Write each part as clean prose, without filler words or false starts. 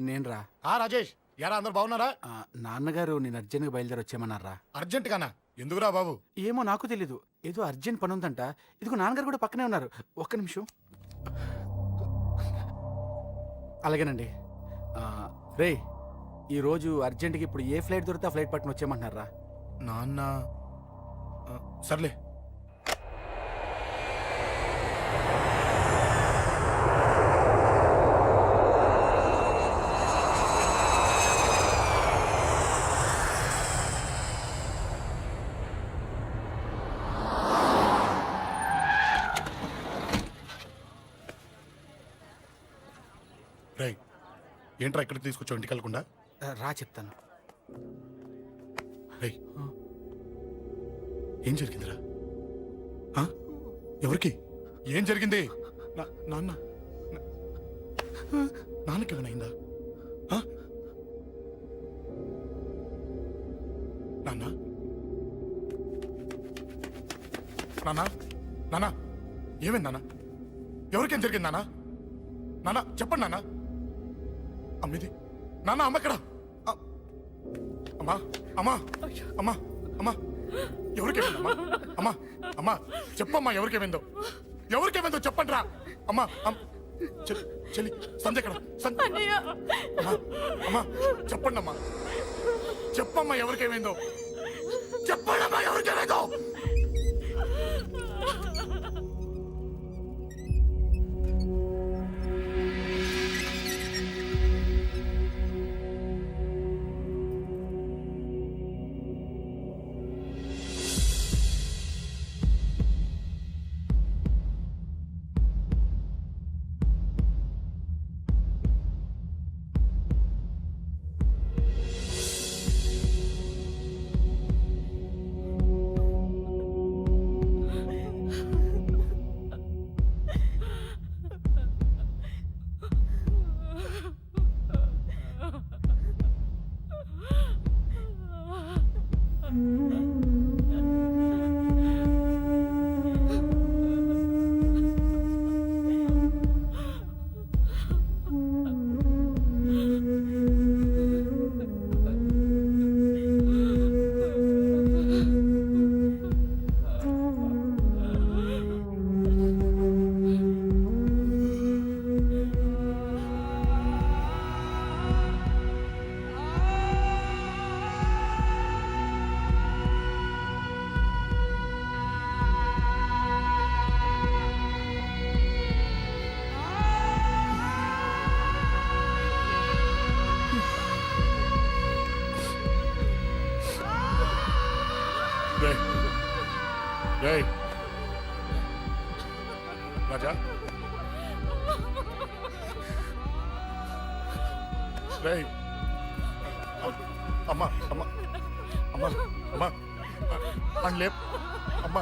నేనురా. రాజేష్ యారా అందరు బాగున్నారా? నాన్నగారు నేను అర్జెంట్గా బయలుదేరి వచ్చేయమన్నారా. అర్జెంట్ గానా? ఎందుకురా బాబు? ఏమో నాకు తెలీదు, ఏదో అర్జెంట్ పని ఉందంట. ఇదిగో నాన్నగారు కూడా పక్కనే ఉన్నారు. ఒక్క నిమిషం. అలాగేనండి. రే, ఈరోజు అర్జెంట్కి ఇప్పుడు ఏ ఫ్లైట్ దొరికితే ఆ ఫ్లైట్ పట్టుకుని వచ్చేయమంటున్నారా. నాన్న సర్లే. రై, ఏంట్రా ఇక్కడికి తీసుకొచ్చావు ఇంటికి వెళ్ళకుండా? రా చెప్తాను. రై, ఏం జరిగిందిరా? ఎవరికి ఏం జరిగింది? నాన్న నాన్నకి ఏమైనా అయిందా? నాన్న నాన్న నాన్న ఏమైంది నాన్న? ఎవరికేం జరిగింది నాన్న? నాన్న చెప్పండి నాన్న. అమ్మిది నాన్న, అమ్మ ఎక్కడ? అమ్మా అమ్మా అమ్మా అమ్మా ఎవరికేమైందమ్మా? అమ్మా అమ్మా చెప్పమ్మా, ఎవరికేమైందో? ఎవరికేమైందో చెప్పండి రా. అమ్మా చెల్లి సంధ్య ఎక్కడ? అమ్మా అమ్మా చెప్పండి అమ్మా, చెప్పమ్మా ఎవరికేమైందో చెప్పండి అమ్మా, ఎవరికేమైందో? రాజా, అమ్మా అమ్మా అమ్మా అమ్మా అని లేప్ అమ్మా.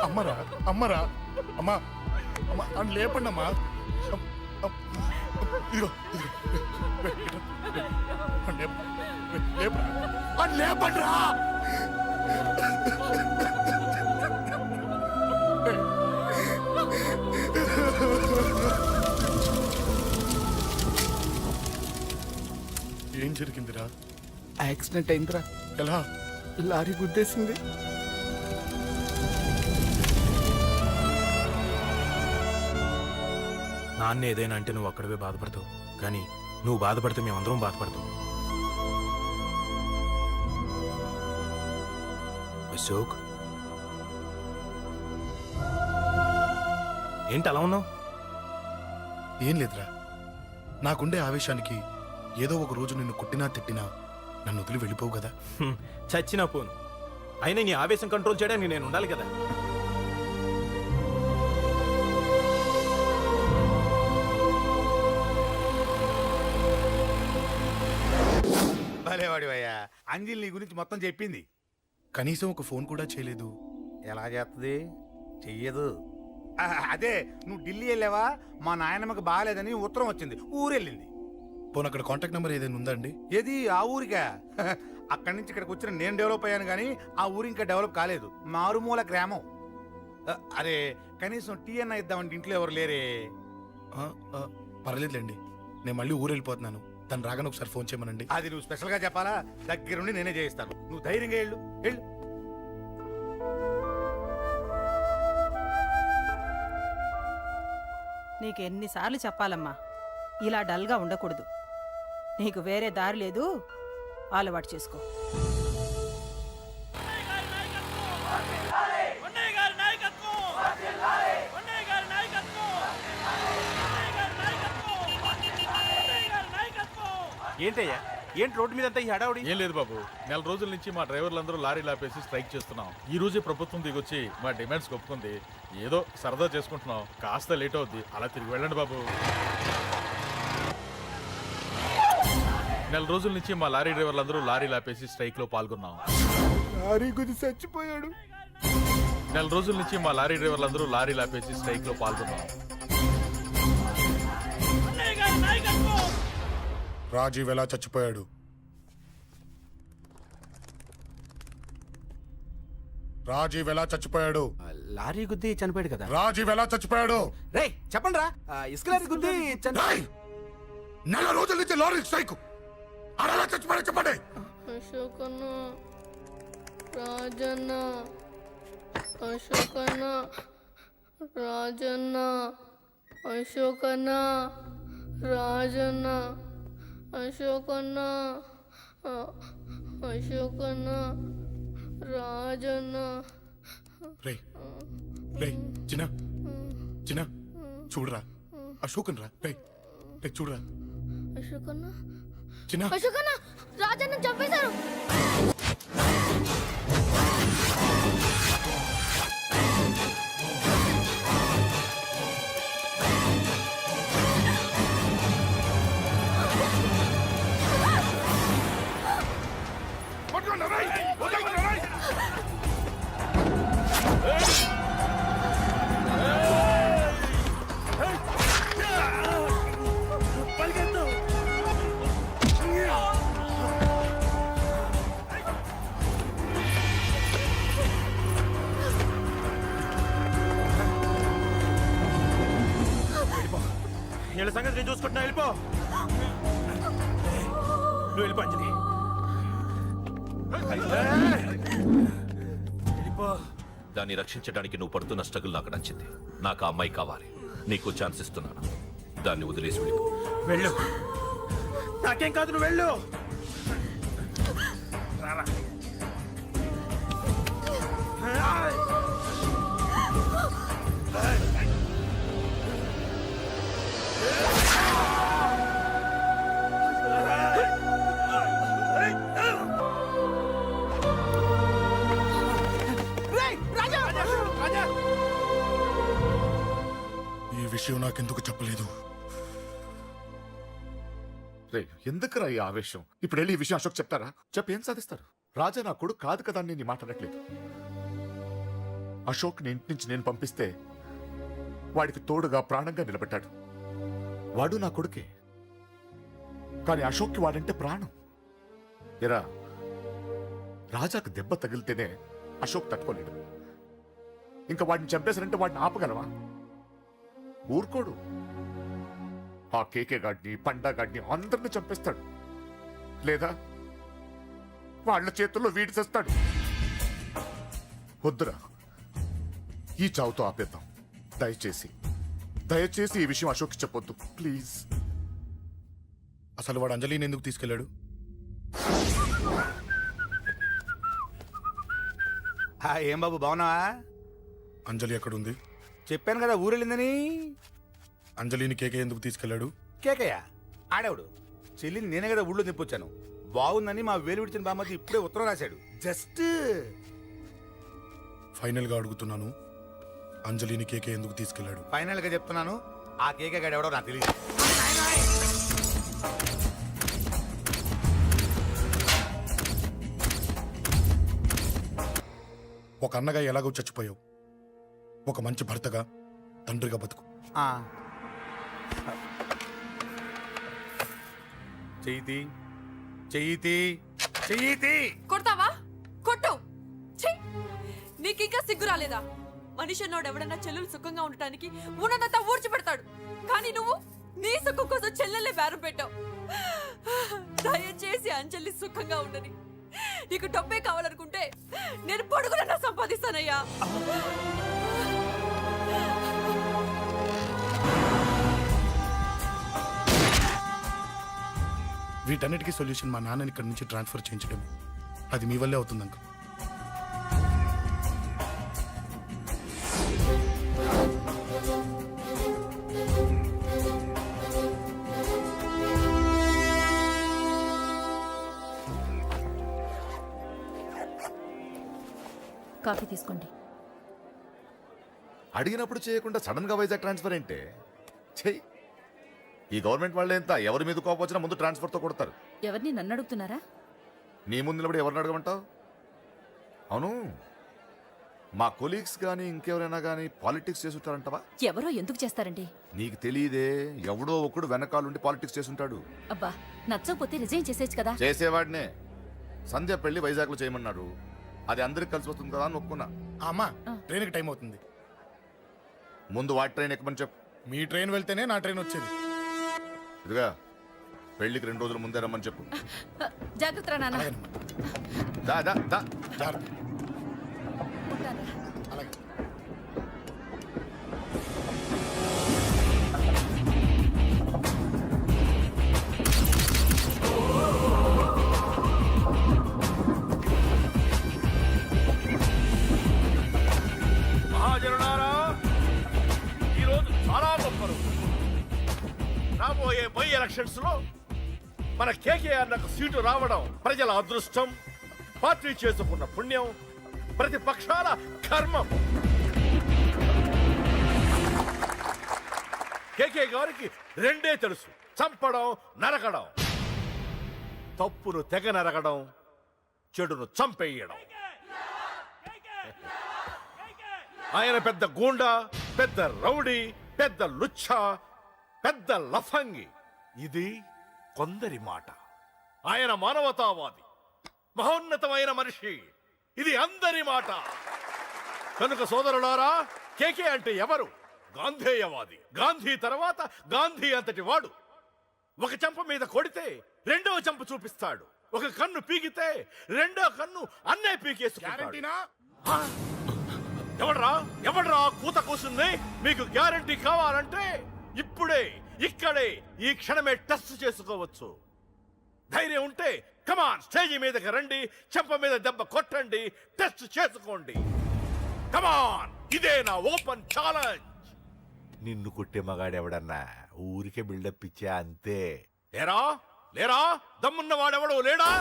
అమ్మరా అమ్మరా అమ్మా అమ్మా అని లేపండి అమ్మా. ఇదిగో అని లేపండి రా. ఏం జరిగిందిరా? యాక్సిడెంట్ అయిందిరా. ఎలా? లారీ గుద్దేసింది. నాన్న ఏదైనా అంటే నువ్వు అక్కడవే బాధపడతావు, కానీ నువ్వు బాధపడితే మేమందరం బాధపడతాం. అశోక్, ఏంటి అలా ఉన్నావు? ఏం లేదురా, నాకుండే ఆవేశానికి ఏదో ఒక రోజు నిన్ను కొట్టినా తిట్టినా నన్ను వదిలి వెళ్ళిపోవు కదా. చచ్చినా పోను, అయినా నీ ఆవేశం కంట్రోల్ చేయడానికి నేను ఉండాలి కదా. భలేవాడివయ్యా, అంజలి నీ గురించి మొత్తం చెప్పింది. కనీసం ఒక ఫోన్ కూడా చేయలేదు. ఎలా చేస్తుంది? చెయ్యదు. అదే నువ్వు ఢిల్లీ వెళ్ళావా, మా నాయనమ్మకి బాగాలేదని ఉత్తరం వచ్చింది, ఊరెళ్ళింది. పోనీ అక్కడ కాంటాక్ట్ నెంబర్ ఏదైనా ఉందా అండి? ఏది ఆ ఊరికా? అక్కడి నుంచి ఇక్కడికి వచ్చిన నేను డెవలప్ అయ్యాను కానీ ఆ ఊరు ఇంకా డెవలప్ కాలేదు, మారుమూల గ్రామం. అరే కనీసం టీ అన్న ఇద్దామంటే ఇంట్లో ఎవరు లేరే. పర్లేదులేండి, నేను మళ్ళీ ఊరు వెళ్ళిపోతున్నాను. తను రాగానే ఒకసారి ఫోన్ చేయమనండి. అది నువ్వు స్పెషల్ గా చెప్పాలా? దగ్గరుండి నేనే చేయిస్తాను. నువ్వు ధైర్యంగా వెళ్ళు వెళ్ళు. నీకు ఎన్నిసార్లు చెప్పాలమ్మా, ఇలా డల్గా ఉండకూడదు. నీకు వేరే దారి లేదు, అలవాటు చేసుకో. ఏంటయ్యా, ఏంటి రోడ్డు మీద అంతా ఈ హడావుడి? ఏం లేదు బాబు, నెల రోజుల నుంచి మా డ్రైవర్లందరూ లారీలు ఆపేసి స్ట్రైక్ చేస్తున్నాం. ఈ రోజే ప్రభుత్వం దిగొచ్చి మా డిమాండ్స్ ఒప్పుకుంది. ఏదో సరదా చేసుకుంటున్నాం, కాస్త లేట్ అవుద్ది, అలా తిరిగి వెళ్ళండి బాబు. నెల రోజుల నుంచి మా లారీ డ్రైవర్లందరూ లారీలు ఆపేసి స్ట్రైక్ లో పాల్గొన్నాం. లారీ గుద్ది చచ్చిపోయాడు. నెల రోజుల నుంచి మా లారీ డ్రైవర్లందరూ లారీలు ఆపేసి స్ట్రైక్ లో పాల్గొన్నాం. రాజీవ్ ఎలా చచ్చిపోయాడు? రాజీవ్ ఎలా చచ్చిపోయాడు? లారీ గుద్ది చనిపోయాడు కదా. రాజీవ్ ఎలా చచ్చిపోయాడు? రే చెప్పండి రా, ఇసుక లారీ గుద్ది రేయ్! నెల రోజుల నుంచి లారీ స్ట్రైక్. అలా చచ్చిపోయాడు చెప్పండి. అశోకన్న, రాజన్న, అశోకన్న, రాజన్న, అశోకన్న, రాజన్న, అశోకన్న, అశోకన్న, రాజన్న. రేయ్ రేయ్ చిన్న చిన్న చూడరా, అశోకన్ రా. రేయ్ రేయ్ చూడరా అశోకన్న, చిన్న. అశోకన్న, రాజన్న చంపేశారు. వీళ్ళ సంగతి నేను చూసుకుంటున్నా, వెళ్ళిపో. నువ్వు వెళ్ళిపో అంజలి. వెళ్ళిపో. దాన్ని రక్షించడానికి నువ్వు పడుతున్న స్ట్రగుల్ నాకు నచ్చింది. నాకు ఆ అమ్మాయి కావాలి. నీకు ఛాన్స్ ఇస్తున్నాను. దాన్ని వదిలేసి వెళ్ళిపో. వెళ్ళు. నాకేం కాదు, నువ్వు వెళ్ళు. రారా. ఈ విషయం నాకెందుకు చెప్పలేదు? రే ఎందుకురా ఈ ఆవేశం? ఇప్పుడు వెళ్ళి ఈ విషయం అశోక్ చెప్తారా? చెప్పి ఏం సాధిస్తారు? రాజా నా కొడుకు కాదు కదా అని నేను మాట్లాడట్లేదు. అశోక్ ని ఇంటి నుంచి నేను పంపిస్తే వాడికి తోడుగా ప్రాణంగా నిలబెట్టాడు. వాడు నా కొడుకే, కానీ అశోక్కి వాడంటే ప్రాణం. ఎరా, రాజాకు దెబ్బ తగిలితేనే అశోక్ తట్టుకోలేడు. ఇంకా వాడిని చంపేశారంటే వాడిని ఆపగలవా? ఊరుకోడు. ఆ కేకే గాడిని, పండా గాడిని అందరిని చంపేస్తాడు. లేదా వాళ్ళ చేతుల్లో వీడి చేస్తాడు. వద్దురా, ఈ చావుతో ఆపేద్దాం. దయచేసి దయచేసి ఈ విషయం అశోక్ చెప్పొద్దు ప్లీజ్. అసలు వాడు అంజలిని ఎందుకు తీసుకెళ్ళాడు? ఏం బాబు బాగున్నావా? అంజలి ఎక్కడుంది? చెప్పాను కదా ఊరెళ్ళిందని. అంజలిని కేకే ఎందుకు తీసుకెళ్ళాడు? కేకయ్య ఆడేవుడు. చెల్లిని నేనే కదా ఊళ్ళో నిప్పొచ్చాను. బాగుందని మా వేలు విడిచిన బామ్మకి ఇప్పుడే ఉత్తరం రాశాడు. జస్ట్ ఫైనల్ గా అడుగుతున్నాను, అంజలిని కేకే ఎందుకు తీసుకెళ్ళాడు? ఫైనల్ గా చెప్తున్నాను, ఆ కేకే గాడు ఎవడో నాకు తెలియదు. ఒక అన్నగా ఎలాగో చచ్చిపోయావు, ఒక మంచి భర్తగా, తండ్రిగా బతుకు. చెయ్యితి చెయ్యితి చెయ్యితి. కొడతావా? కొట్టు. ఛీ! నీకింకా సిగ్గు రాలేదా? మనిషి అన్నోడు ఎవడన్నా చెల్లెలు సుఖంగా ఉండటానికి ఉన్నదంతా ఊడ్చి పెడతాడు. కానీ నువ్వు నీ సుఖం కోసం చెల్లెల్ని బేరం పెట్టావు. దయచేసి అంజలి సుఖంగా ఉండని. నీకు డబ్బే కావాలనుకుంటే నేను పొడుగునన్నా సంపాదిస్తానయ్యా. వీటన్నిటికీ సొల్యూషన్ మా నాన్నని ఇక్కడి నుంచి ట్రాన్స్ఫర్ చేయించడం. అది మీ వల్లే అవుతుంది అంకుల్. కాఫీ తీసుకోండి. అడిగినప్పుడు చేయకుండా సడన్ గా వైజాగ్ ట్రాన్స్ఫర్ ఏంటే? చెయ్యి. ఈ గవర్నమెంట్ వాళ్ళే ఎంత ఎవరి మీద కోపం వచ్చినా ముందు ట్రాన్స్ఫర్ తో కొడతారు. ఎవరిని నన్ను అడుగుతున్నారా? నీ ముందు నిలబడి ఎవరిని అడగమంటావు? అవును, మా కొలీగ్స్ కానీ ఇంకెవరైనా కానీ పాలిటిక్స్ చేస్తుంటారంటవా? ఎవరో ఎందుకు చేస్తారండి? నీకు తెలియదే, ఎవడో ఒకడు వెనకాలండి పాలిటిక్స్ చేస్తుంటాడు. అబ్బా, నచ్చకపోతే రిజైన్ చేసేచ్చు కదా. చేసేవాడినే. సంధ్య పెళ్లి వైజాగ్ లో చేయమన్నాడు. అది అందరికి కలిసి వస్తుంది కదా అని ఒప్పుకున్నా. అమ్మా, ట్రైన్కి టైం అవుతుంది. ముందు వాటి ట్రైన్ ఎక్కమని చెప్పు. మీ ట్రైన్ వెళ్తేనే నా ట్రైన్ వచ్చేది. ఇదిగా పెళ్లికి 2 రోజుల ముందే రమ్మని చెప్పు. జాగ్రత్త నాన్న. అలాగేనమ్మా. దా దా దా. జాగ్రత్త. అలాగే. మహాజనులారా, ఈరోజు చాలా గొప్ప రోజు. రాబోయే బై ఎలక్షన్స్ లో మన కేకేఆర్ నాకు సీటు రావడం ప్రజల అదృష్టం, పార్టీ చేసుకున్న పుణ్యం, ప్రతిపక్షాల కర్మం. కేకే గారికి రెండే తెలుసు: చంపడం, నరకడం. తప్పును తెగ నరకడం, చెడును చంపేయడం. ఆయన పెద్ద గూండా, పెద్ద రౌడీ, పెద్ద లుచ్చా, పెద్ద లఫంగి. ఇది కొందరి మాట. ఆయన మానవతావాది, మహోన్నతమైన మనిషి. ఇది అందరి మాట. కనుక సోదరులారా, కేకే అంటే ఎవరు? గాంధేయవాది. గాంధీ తర్వాత గాంధీ అంతటి వాడు. ఒక చెంప మీద కొడితే రెండవ చెంప చూపిస్తాడు. ఒక కన్ను పీకితే రెండో కన్ను అన్నే పీకేసుకుంటాడు. ఎవడ్రా కూత కూసుంది? మీకు గ్యారంటీ కావాలంటే ఇప్పుడే, ఇక్కడే, ఈ క్షణమే టెస్ట్ చేసుకోవచ్చు. ధైర్యం ఉంటే కమాన్, స్టేజీ మీదకి రండి, చెంప మీద దెబ్బ కొట్టండి, టెస్ట్ చేసుకోండి. కమాన్, ఇదే నా ఓపెన్ ఛాలెంజ్. నిన్ను కొట్టే మగాడెవడన్నా ఊరికే బిల్డప్ ఇచ్చా అంతే. లేరా దమ్మున్న వాడెవడో లేడా?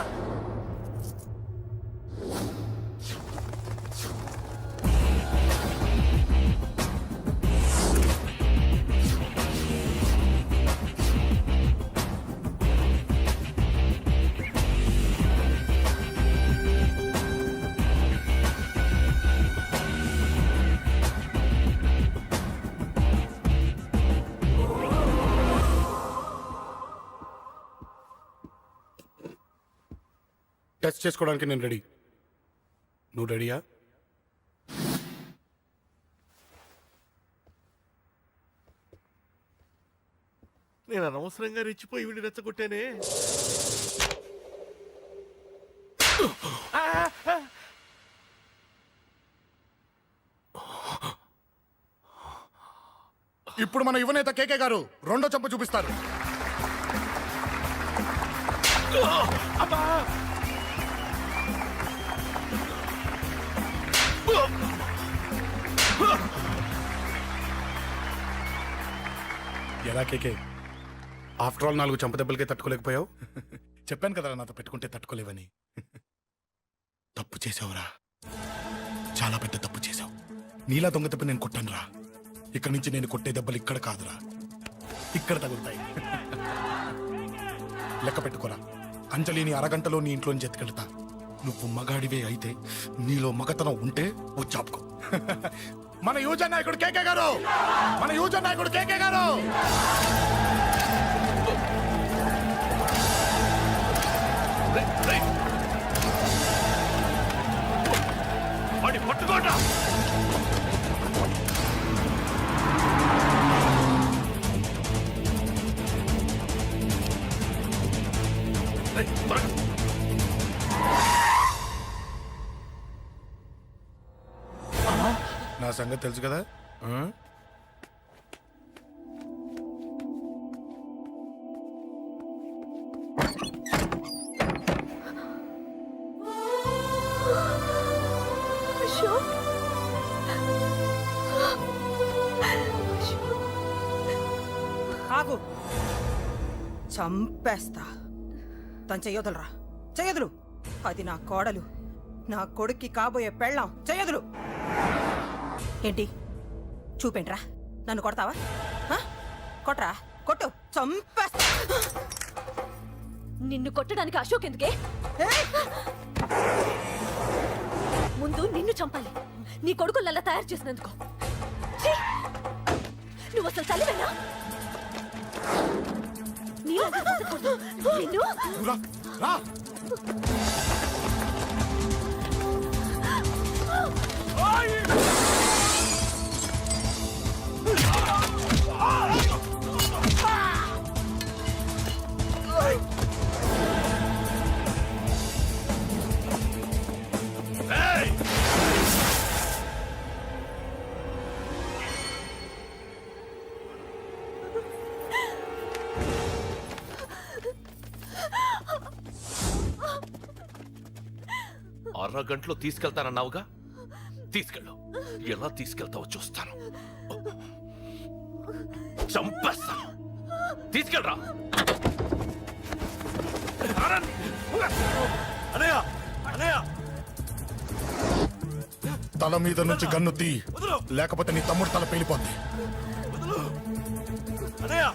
టెస్ట్ చేసుకోవడానికి నేను రెడీ. నువ్వు రెడీయా? నేను అనవసరంగా రెచ్చిపోయి వీడిని రెచ్చగొట్టానే. ఇప్పుడు మన యువనేత కేకే గారు రెండో చెంప చూపిస్తారు. ఎలా కేకే, ఆఫ్టర్ ఆల్ 4 చంపదెబ్బలకే తట్టుకోలేకపోయావు? చెప్పాను కదా నాతో పెట్టుకుంటే తట్టుకోలేవని. తప్పు చేసావురా, చాలా పెద్ద తప్పు చేసావు. నీలా దొంగ తప్పు నేను కొట్టానురా. ఇక్కడి నుంచి నేను కొట్టే దెబ్బలు ఇక్కడ కాదురా, ఇక్కడ తగులుతాయి. లెక్క పెట్టుకోరా, అంజలిని అరగంటలో నీ ఇంట్లోంచి ఎత్తుకెళ్తా. నువ్వు మగాడివే అయితే, నీలో మగతనం ఉంటే వచ్చాపుకో. మన యువజన నాయకుడు కేకే గారు, మన యువజన నాయకుడు కేకే గారు. వాడి పట్టుకోట. నా సంగతి తెలుసు కదా ఆ? అశోక్ ఆగు చంపేస్తా తను చెయ్యొదలరా చెయ్యదులు అది నా కోడలు నా కొడుక్కి కాబోయే పెళ్ళాం చెయ్యదులు ఏంటి చూపేంట్రా నన్ను కొడతావా హ? కొట్రా కొట్టు చంపేస్తా నిన్ను కొట్టడానికి అశోక్ ఎందుకే ముందు నిన్ను చంపాలి నీ కొడుకులల్లా తయారు చేసినందుకు ఛీ! నువ్వు అసలు తల్లివేనా నీలాంటి రాజకీయ నిన్ను రా, రా. అరగంటలో తీసుకెళ్తానన్నావుగా తీసుకెళ్ళు ఎలా తీసుకెళ్తావో చూస్తాను చంపేస్తాను తీసుకెళ్ళరా అనయ్య అనయ్య తల మీద నుంచి గన్ను తీ లేకపోతే నీ తమ్ముడు తల పేలిపోద్ది అనయ్య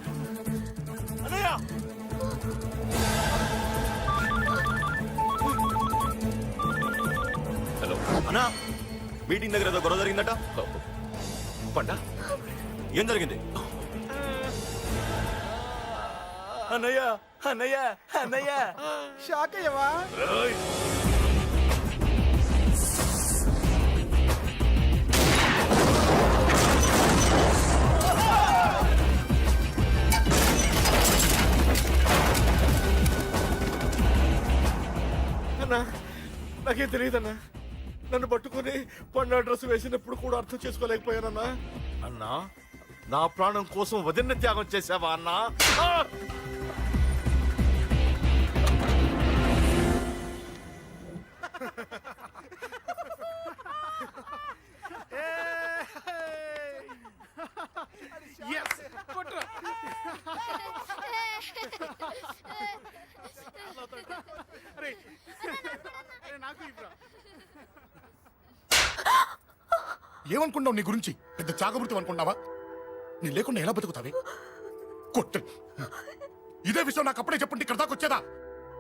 అనయ్య హలో అన్నా మీటింగ్ దగ్గర ఏదో గొడవ జరిగిందట పండా ఏం జరిగింది అన్నయ్య అన్నయ్య అన్నయ్య షాక్ అయ్యవా ఏయ్! అన్నా నాకేం తెలియదన్నా నన్ను పట్టుకుని పండు డ్రెస్ వేసినప్పుడు కూడా అర్థం చేసుకోలేకపోయానన్నా. అన్నా నా ప్రాణం కోసం వదిన త్యాగం చేసావా అన్నా ఆ! ఏమనుకున్నావు నీ గురించి పెద్ద చాగబుర్తి అనుకున్నావా నీ లేకుండా ఎలా బతుకుతావే కొట్టు ఇదే విషయం నాకు అప్పుడే చెప్పండి ఇక్కడ దాకా వచ్చేదా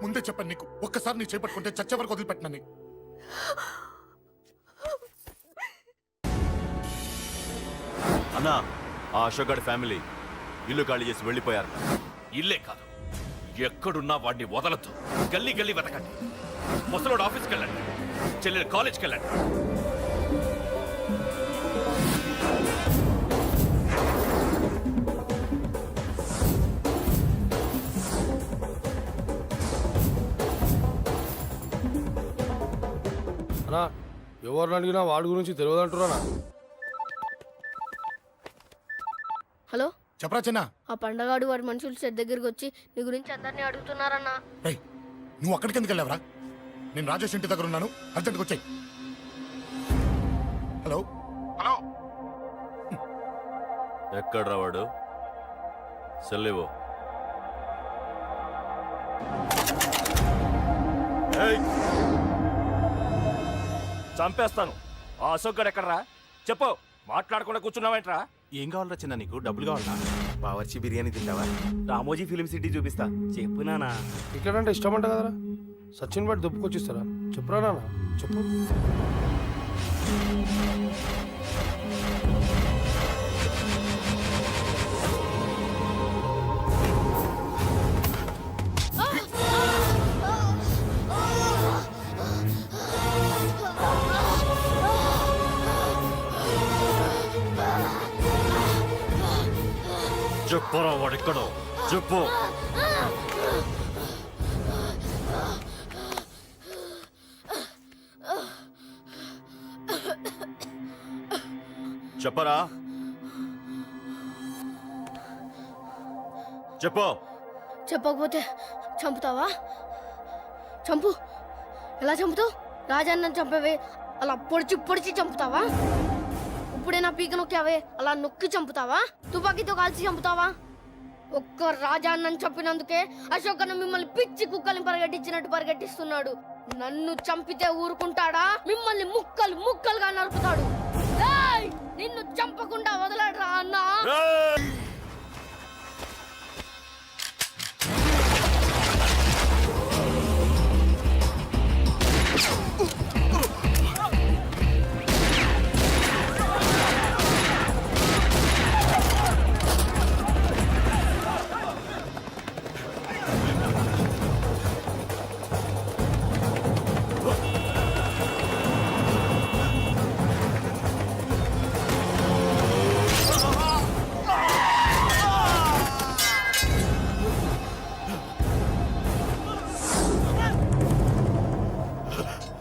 ముందే చెప్పాను నీకు ఒక్కసారి నీ చేపట్టుకుంటే చచ్చే వరకు వదిలిపెట్టినా అన్నా ఆ అశోక్ గారి ఫ్యామిలీ ఇల్లు ఖాళీ చేసి వెళ్ళిపోయారు ఇల్లే కాదు ఎక్కడున్నా వాడిని వదలద్దు గల్లీ గల్లీ వెతకండి ముసలోడు ఆఫీస్కి వెళ్ళండి చెల్లెలు కాలేజ్కి వెళ్ళండి అన్నా ఎవరిని అడిగినా వాడి గురించి తెలియదంటున్నా హలో చెప్పరా చిన్న ఆ పండగాడు వాడి మనుషులు సెట్ దగ్గరికి వచ్చి నీ గురించి అందరినీ అడుగుతున్నారన్నా. రేయ్ నువ్వు అక్కడికి ఎందుకు వెళ్ళావరా నేను రాజేష్ ఇంటి దగ్గర ఉన్నాను అర్జెంట్గా వచ్చాయి హలో హలో ఎక్కడ వాడు సెల్లివో చంపేస్తాను ఆ అశోక్ గారు ఎక్కడరా చెప్పు మాట్లాడకుండా కూర్చున్నావేంట్రా ఏం కావాలరా చిన్న నీకు డబ్బులు కావాలా బావర్చి బిర్యానీ తింటావా రామోజీ ఫిలిం సిటీ చూపిస్తా చెప్పు నానా క్రికెట్ అంటే ఇష్టం అంట కదరా సచిన్ బట్టి దుప్పుకొచ్చిస్తారా చెప్పురా నాన్న చెప్పు చెప్పురా వాడెక్కడో చెప్పు చెప్పరా చెప్పు. చెప్పకపోతే చంపుతావా? చంపు. ఎలా చంపుతావు? రాజాన్నని చంపవే అలా పొడిచి పొడిచి చంపుతావా? ఇప్పుడే నా పీక నొక్కావే అలా నొక్కి చంపుతావా? తుపాకీతో కాల్చి చంపుతావా? ఒక్క రాజాన్నని చంపినందుకే అశోక్ అన్న మిమ్మల్ని పిచ్చి కుక్కల్ని పరిగెట్టించినట్టు పరిగెట్టిస్తున్నాడు. నన్ను చంపితే ఊరుకుంటాడా? మిమ్మల్ని ముక్కలు ముక్కలుగా నరుకుతాడు. ఏయ్! నిన్ను చంపకుండా వదలడరా అన్నా.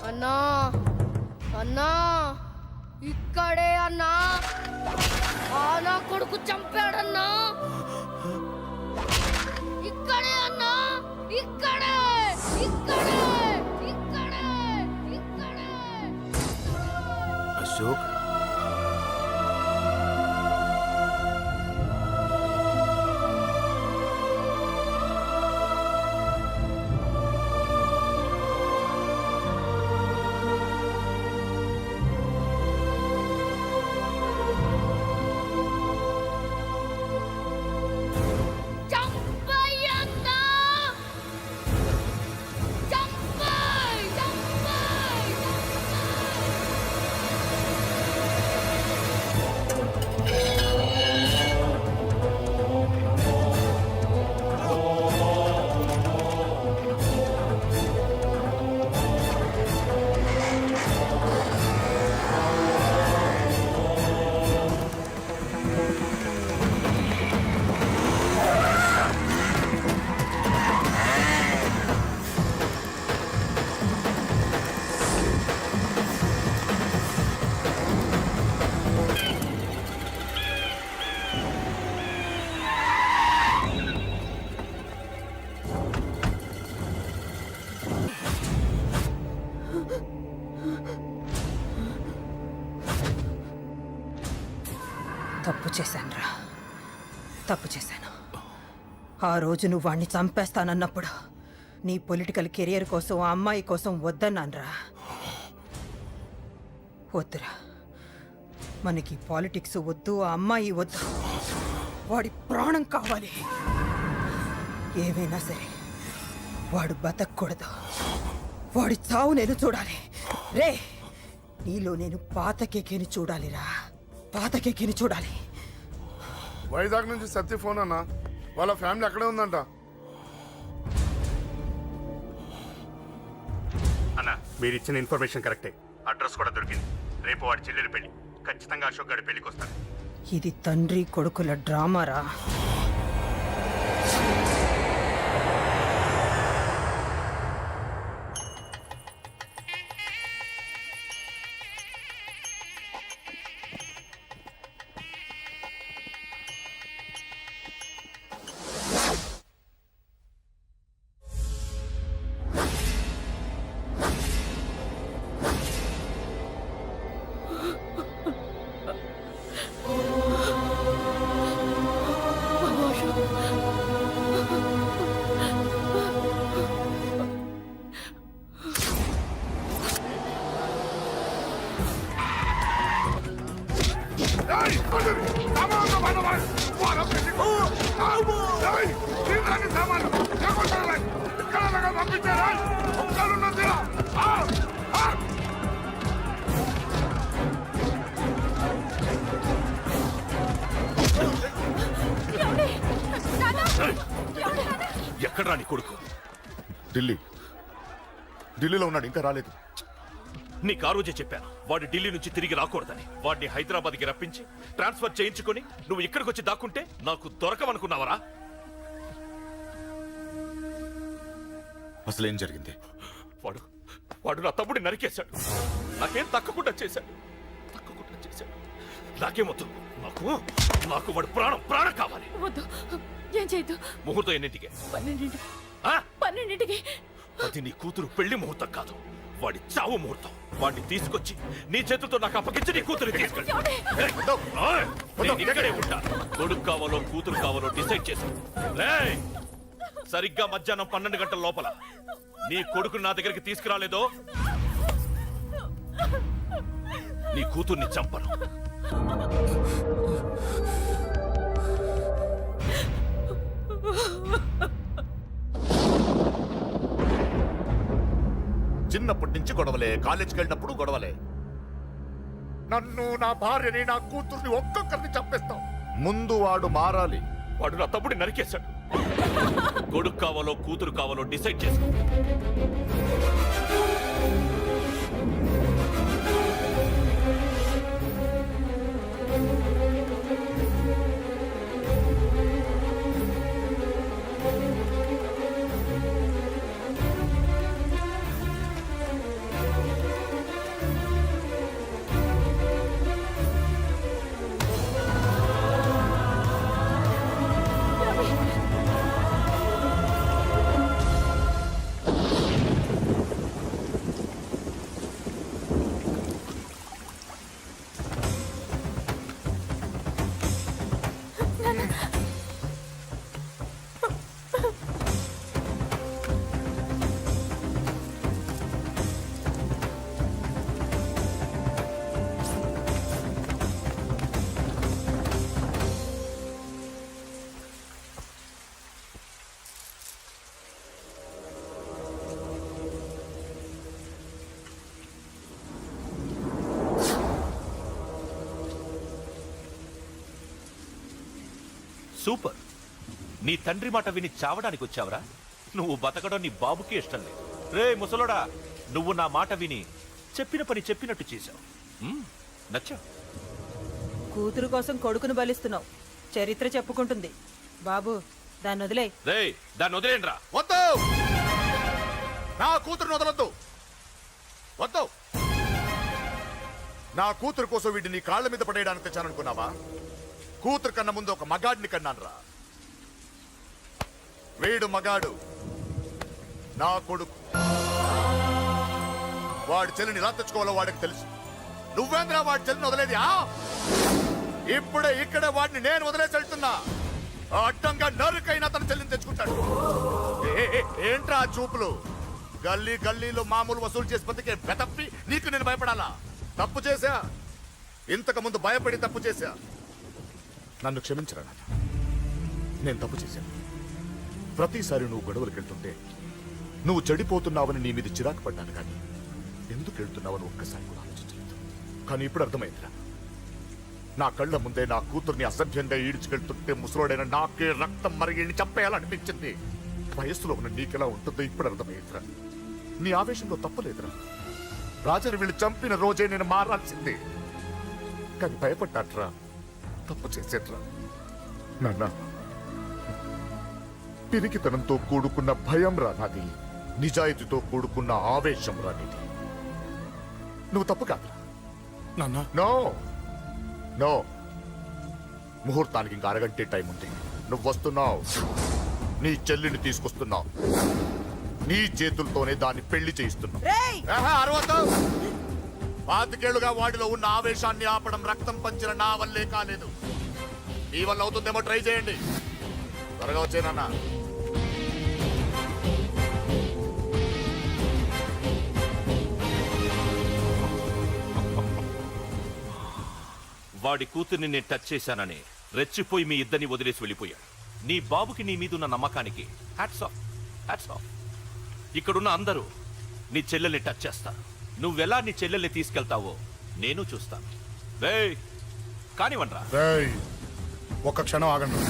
అన్నా అన్నా ఇక్కడే అన్నా. ఆ నా కొడుకు చంపాడన్నా. ఇక్కడే అన్నా. ఇక్కడే ఇక్కడే ఇక్కడే ఇక్కడే. అశోక్ చంపయ్యన్నా. చంపయ్ చంపయ్ తప్పు చేశానురా, తప్పు చేశాను. ఆ రోజు నువ్వు వాణ్ణి చంపేస్తానన్నప్పుడు నీ పొలిటికల్ కెరియర్ కోసం ఆ అమ్మాయి కోసం వద్దన్నానురా. వద్దురా, మనకి పాలిటిక్స్ వద్దు, ఆ అమ్మాయి వద్దు. వాడి ప్రాణం కావాలి. ఏమైనా సరే వాడు బతకూడదు. వాడి చావు నేను చూడాలి. రే, నీలో నేను పాత కేకేని చూడాలిరా, పాత కేకేని చూడాలి. వైజాగ్ నుంచి సత్య ఫోన్ అన్న, వాళ్ళ ఫ్యామిలీ అక్కడే ఉందంట. అన్న, మీరు ఇచ్చిన ఇన్ఫర్మేషన్ కరెక్టే. అడ్రస్ కూడా దొరికింది. రేపు వాడి చెల్లెలి పెళ్లి. ఖచ్చితంగా అశోక్ గారి పెళ్లికి వస్తాను. ఇది తండ్రి కొడుకుల డ్రామారా. ఎక్కడ్రా నీ కొడుకు? ఢిల్లీలో ఉన్నాడు, ఇంకా రాలేదు. నీకు ఆ రోజే చెప్పాను వాడు ఢిల్లీ నుంచి తిరిగి రాకూడదని. వాడిని హైదరాబాద్కి రప్పించి ట్రాన్స్ఫర్ చేయించుకొని నువ్వు ఇక్కడికి వచ్చి దాక్కుంటే నాకు దొరకమనుకున్నావరా? అసలేం జరిగింది? వాడు నా తమ్ముడిని నరికేశాడు. నాకేం తక్కకుండా చేశాడు. నాకేమొద్దు. నాకు నాకు వాడు ప్రాణం కావాలి. వద్దు, ఏం చేయొద్దు. ముహూర్తం ఎన్నింటికి? 12 ఆ? 12కి. అది నీ కూతురు పెళ్లి ముహూర్తం కాదు, వాడి చావు ముహూర్తం. వాడిని తీసుకొచ్చి నీ చేతులతో నాకు అప్పగించి నీ కూతురు తీసుకెళ్ళి. నేను ఇక్కడే ఉంటా. కొడుకు కావాలో కూతురు కావాలో డిసైడ్ చేసి సరిగ్గా మధ్యాహ్నం 12 గంటల లోపల నీ కొడుకుని నా దగ్గరికి తీసుకురాలేదో నీ కూతుర్ని చంపను. చిన్నప్పటి నుంచి గొడవలే, కాలేజీకి వెళ్ళినప్పుడు గొడవలే. నన్ను, నా భార్యని, నా కూతుర్ని ఒక్కొక్కరిని చంపేస్తాం. ముందు వాడు మారాలి. వాడు నా తమ్ముడిని నరికేశాడు. కొడుకు కావాలో కూతురు కావాలో డిసైడ్ చేసుకో. సూపర్. నీ తండ్రి మాట విని చావడానికి వచ్చావరా? నువ్వు బతకడం నీ బాబుకి ఇష్టం లేదు. రే ముసలోడా, నువ్వు నా మాట విని చెప్పిన పని చెప్పినట్టు చేశావు. నచ్చా? కూతురు కోసం కొడుకును బలిస్తున్నావు. చరిత్ర చెప్పుకుంటుంది. బాబు, దాన్ని వదిలే. రే దాన్ని వదిలేండ్రా. వద్దు, నా కూతురుని వదలొద్దు. వద్దు. నా కూతురు కోసం వీడిని నీ కాళ్ళ మీద పడేయడానికి తెచ్చాననుకున్నావా? కూతురు కన్నా ముందు ఒక మగాడిని కన్నానురా. వీడు మగాడు, నా కొడుకు. వాడి చెల్లిని ఎలా తెచ్చుకోవాలో వాడికి తెలుసు. నువ్వేంద్రా వాడి చెల్లిని వదిలేది? ఇప్పుడే ఇక్కడే వాడిని నేను వదిలేసి వెళ్తున్నా. అడ్డంగా నరుకైనా తన చెల్లిని తెచ్చుకుంటాడు. ఏంట్రా ఆ చూపులు? గల్లీ గల్లీలో మామూలు వసూలు చేసి బతికే బెతప్పి నీకు నేను భయపడాలా? తప్పు చేశా, ఇంతకు ముందు భయపడి తప్పు చేశా. నన్ను క్షమించరా నాన్న, నేను తప్పు చేశాను. ప్రతిసారి నువ్వు గొడవలకు వెళ్తుంటే నువ్వు చెడిపోతున్నావని నీ మీద చిరాకు పడ్డాను, కానీ ఎందుకు వెళ్తున్నావని ఒక్కసారి కూడా ఆలోచించలేదు. కానీ ఇప్పుడు అర్థమైందిరా, నా కళ్ళ ముందే నా కూతుర్ని అసభ్యంగా ఈడ్చుకెళ్తుంటే ముసలోడైన నాకే రక్తం మరిగిని చంపేయాలనిపించింది. వయస్సులో ఉన్న నీకెలా ఉంటుందో ఇప్పుడు అర్థమైందిరా. నీ ఆవేశంలో తప్పలేదురా. రాజని వీళ్ళు చంపిన రోజే నేను మారాల్సిందే, కానీ భయపడ్డాట్రా, తప్పు చేసేట్రా. నాన్న, పిరికితనంతో కూడుకున్న భయం రా నాది, నిజాయితీతో కూడుకున్న ఆవేశం రా నీది. నువ్వు తప్పు కాదురా నాన్న. నో నో, ముహూర్తానికి ఇంకా అరగంటే టైం ఉంది. నువ్వు వస్తున్నావు, నీ చెల్లిని తీసుకొస్తున్నావు, నీ చేతులతోనే దాన్ని పెళ్లి చేయిస్తున్నావు. అరవద్దు. 25 ఏళ్లుగా వాడిలో ఉన్న ఆవేశాన్ని ఆపడం రక్తం పంచిన నా వల్లే కాలేదు. మీ వల్ల అవుతుందేమో ట్రై చేయండి. త్వరగా వచ్చేనన్నా. వాడి కూతుర్ని నేను టచ్ చేశానని రెచ్చిపోయి మీ ఇద్దరిని వదిలేసి వెళ్ళిపోయాడు. నీ బాబుకి నీ మీదున్న నమ్మకానికి హ్యాట్స్ ఆఫ్, హ్యాట్స్ ఆఫ్. ఇక్కడున్న అందరూ నీ చెల్లెల్ని టచ్ చేస్తారు. నువ్వెలా నీ చెల్లెల్ని తీసుకెళ్తావో నేను చూస్తాను. కానివ్వండ్రా. ఒక్క క్షణం ఆగండి.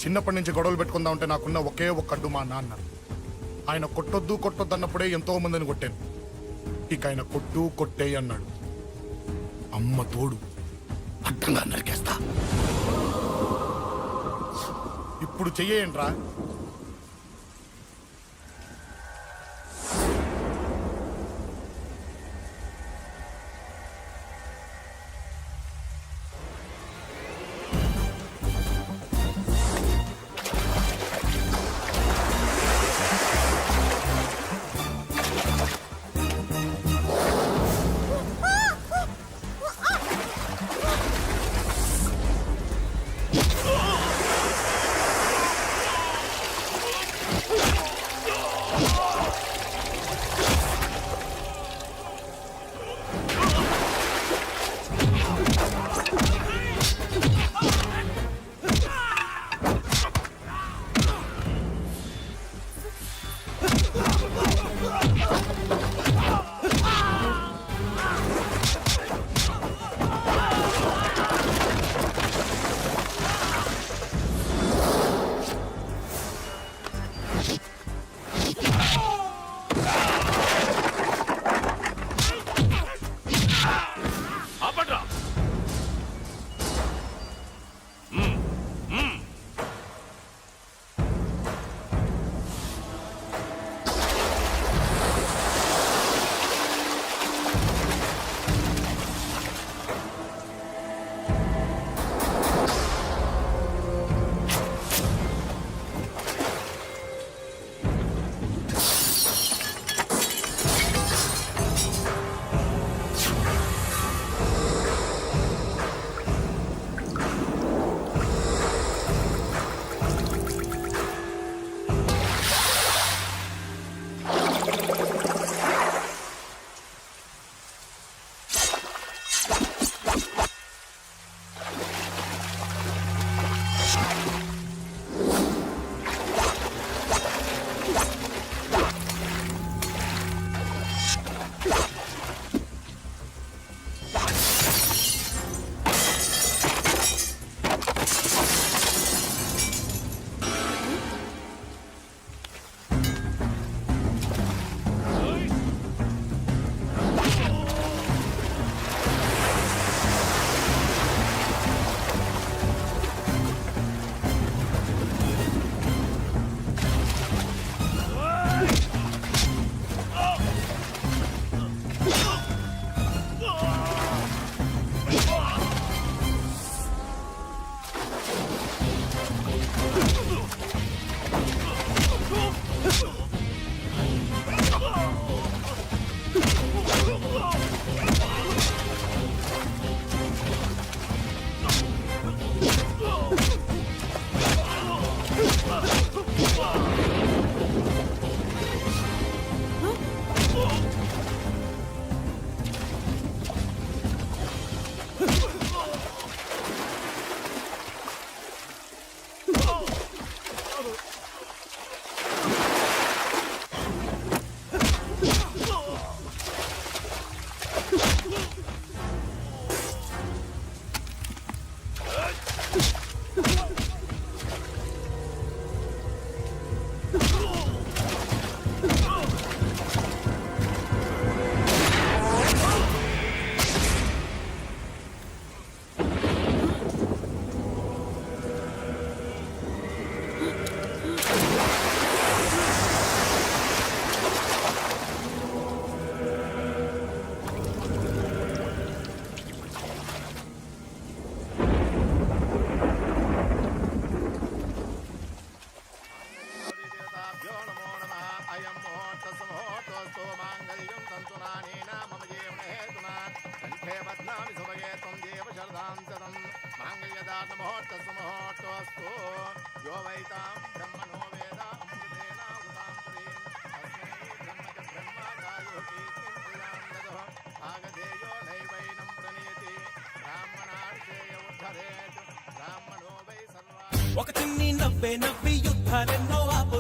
చిన్నప్పటి నుంచి గొడవలు పెట్టుకుందాం అంటే నాకున్న ఒకే ఒక్క అడ్డు మా నాన్న. ఆయన కొట్టొద్దు కొట్టొద్దు అన్నప్పుడే ఎంతో మందిని కొట్టాను. ఇక ఆయన కొట్టు కొట్టే అన్నాడు. అమ్మ తోడు అడ్డంగా నరికేస్తా. ఇప్పుడు చెయ్యేయండ్రా. అయం ముహూర్తస్సు మాంగళ్యం తంతు నానేన మమ జీవనహేతునా కంఠే బధ్నామి శుభగే త్వం దేవ శరదాం శతం మాంగళ్యదాన ముహూర్తస్సు యో వైతాం బ్రహ్మణో వేద అమృతేన ఉదాం ప్రీం తస్మై బ్రహ్మజ బ్రహ్మదాయోగీస్మిం భాగధేయో నైవైనం ప్రణయతి బ్రాహ్మణార్షేయ ఉద్ధరేత్ బ్రాహ్మణో వై సర్వా ఒక చిన్ని నవ్వే నవ్వి యుద్ధాలెన్నో ఆపు